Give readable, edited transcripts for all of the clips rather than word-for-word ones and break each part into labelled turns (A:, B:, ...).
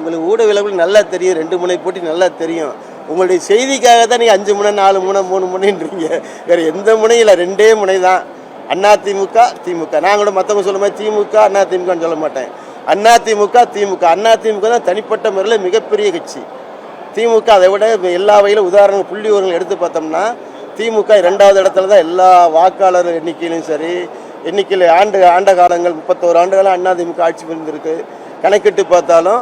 A: உங்களுக்கு ஊடகவியலாளர்கள் நல்லா தெரியும், 2 முனை போட்டி நல்லா தெரியும். உங்களுடைய செய்திக்காக தான் நீங்கள் 5 முனை 4 முனை 3 முனைன்றீங்க. வேறு எந்த முனையும் இல்லை, 2 முனை தான். அதிமுக திமுக. நான் கூட மற்றவங்க சொல்ல மாதிரி திமுக அதிமுகன்னு சொல்ல மாட்டேன். அதிமுக திமுக. அதிமுக தான் தனிப்பட்ட முறையில் மிகப்பெரிய கட்சி. திமுக அதை விட எல்லா வகையிலும் உதாரணம் புள்ளி விவரங்கள் எடுத்து பார்த்தோம்னா திமுக 2வது இடத்துல தான் எல்லா வாக்காளர் எண்ணிக்கையிலும் சரி, எண்ணிக்கையில் ஆண்ட காலங்கள் 31 ஆண்டுகளாக அதிமுக ஆட்சி புரிந்திருக்கு. கணக்கிட்டு பார்த்தாலும்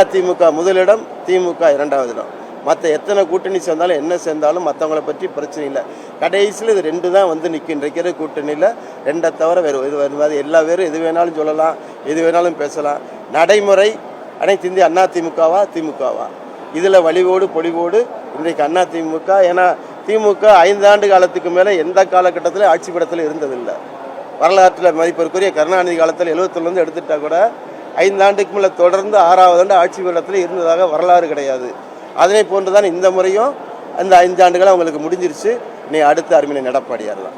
A: அதிமுக முதலிடம், திமுக 2வது இடம். மற்ற எத்தனை கூட்டணி சேர்ந்தாலும் என்ன சேர்ந்தாலும் மற்றவங்களை பற்றி பிரச்சனை இல்லை. கடைசியில் இது 2 தான் வந்து நிற்கின்ற கூட்டணியில் 2 தவிர வேறு இது வருவாது. எல்லா பேரும் எது வேணாலும் சொல்லலாம், எது வேணாலும் பேசலாம். நடைமுறை அனைத்து இந்திய அதிமுகவா திமுகவா, இதில் வலிவோடு பொலிவோடு இன்றைக்கு அதிமுக. ஏன்னா திமுக 5 ஆண்டு காலத்துக்கு மேலே எந்த காலகட்டத்தில் ஆட்சி படத்தில் இருந்ததில்லை. வரலாற்றில் மதிப்பிற்குரிய கருணாநிதி காலத்தில் 71 எடுத்துட்டா கூட 5 ஆண்டுக்கு மேலே தொடர்ந்து 6வது ஆண்டு ஆட்சி படத்தில் இருந்ததாக வரலாறு கிடையாது. அதனை போன்று தான் இந்த முறையும் அந்த 5 ஆண்டுகள் அவங்களுக்கு முடிஞ்சிருச்சு. நீ அடுத்த அருமையை நடப்பாடியார் தான்.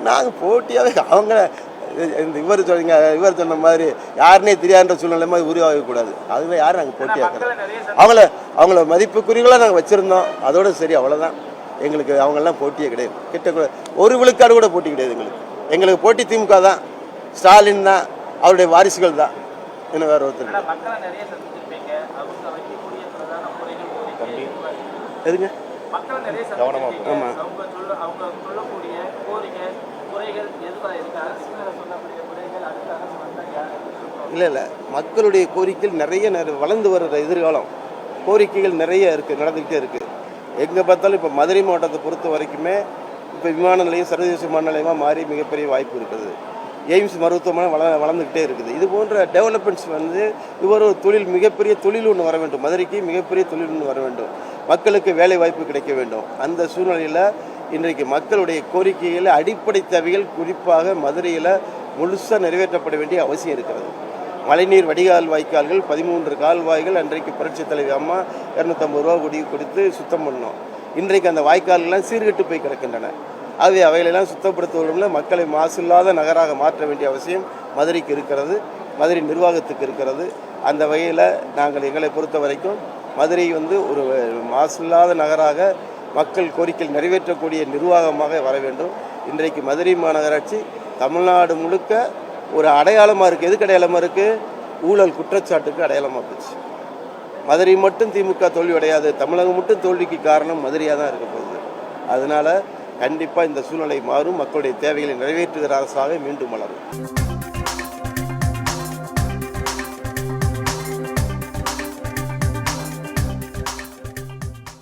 A: நாங்கள் போட்டியாகவே அவங்க இவர் சொன்ன மாதிரி யாருனே தெரியாதுன்ற சூழ்நிலை மாதிரி உருவாகக்கூடாது. அதுவே யாரும் நாங்கள் போட்டியாக்குறோம். அவங்கள மதிப்புக்குரியவர்களாக நாங்கள் வச்சுருந்தோம், அதோடு சரி, அவ்வளோதான். எங்களுக்கு அவங்கெல்லாம் போட்டியே கிடையாது. கிட்ட ஒரு விழுக்காடு கூட போட்டி கிடையாது. எங்களுக்கு போட்டி திமுக தான், ஸ்டாலின் தான், அவருடைய வாரிசுகள் தான். இன்னும் வேறு ஒருத்தர் எதுங்க ஆமாம். இல்லை மக்களுடைய கோரிக்கைகள் நிறைய வளர்ந்து வர்ற எதிர்காலம் கோரிக்கைகள் நிறைய இருக்குது, நடந்துக்கிட்டே இருக்குது. எங்கே பார்த்தாலும் இப்போ மதுரை மாவட்டத்தை பொறுத்த வரைக்குமே இப்போ விமான நிலையம் சர்வதேச விமான நிலையமாக மாறி மிகப்பெரிய வாய்ப்பு இருக்குது. எய்ம்ஸ் மருத்துவமனை வளர்ந்துக்கிட்டே இருக்குது. இது போன்ற டெவலப்மெண்ட்ஸ் வந்து ஒரு தொழில், மிகப்பெரிய தொழில் ஒன்று வர வேண்டும். மதுரைக்கு மிகப்பெரிய தொழில் ஒன்று வர வேண்டும். மக்களுக்கு வேலை வாய்ப்பு கிடைக்க வேண்டும். அந்த சூழ்நிலையில் இன்றைக்கு மக்களுடைய கோரிக்கைகளில் அடிப்படை தேவைகள் குறிப்பாக மதுரையில் முழுசாக நிறைவேற்றப்பட வேண்டிய அவசியம் இருக்கிறது. மழைநீர் வடிகால் வாய்க்கால்கள் 13 கால்வாய்கள் அன்றைக்கு புரட்சித் தலைவி அம்மா 250 ரூபா கொடுத்து சுத்தம் பண்ணோம். இன்றைக்கு அந்த வாய்க்கால்கள்லாம் சீர்கெட்டு போய் கிடக்கின்றன. ஆகவே அவைகளெல்லாம் சுத்தப்படுத்துவதில் மக்களை மாசில்லாத நகராக மாற்ற வேண்டிய அவசியம் மதுரைக்கு இருக்கிறது, மதுரை நிர்வாகத்துக்கு இருக்கிறது. அந்த வகையில் நாங்கள் எங்களை பொறுத்த வரைக்கும் மதுரை வந்து ஒரு மாசில்லாத நகராக மக்கள் கோரிக்கை நிறைவேற்றக்கூடிய நிர்வாகமாக வர வேண்டும். இன்றைக்கு மதுரை மாநகராட்சி தமிழ்நாடு முழுக்க ஒரு அடையாளமாக இருக்குது. எதுக்கு அடையாளமாக இருக்குது? ஊழல் குற்றச்சாட்டுக்கு அடையாளமாக போச்சு. மதுரை மட்டும் திமுக தோல்வி அடையாது, தமிழகம் மட்டும் தோல்விக்கு காரணம் மதுரையாக தான் இருக்க போகுது. அதனால் கண்டிப்பாக இந்த சூழ்நிலை மாறும். மக்களுடைய தேவைகளை நிறைவேற்றுகிற அரசாக மீண்டும் வளரும்.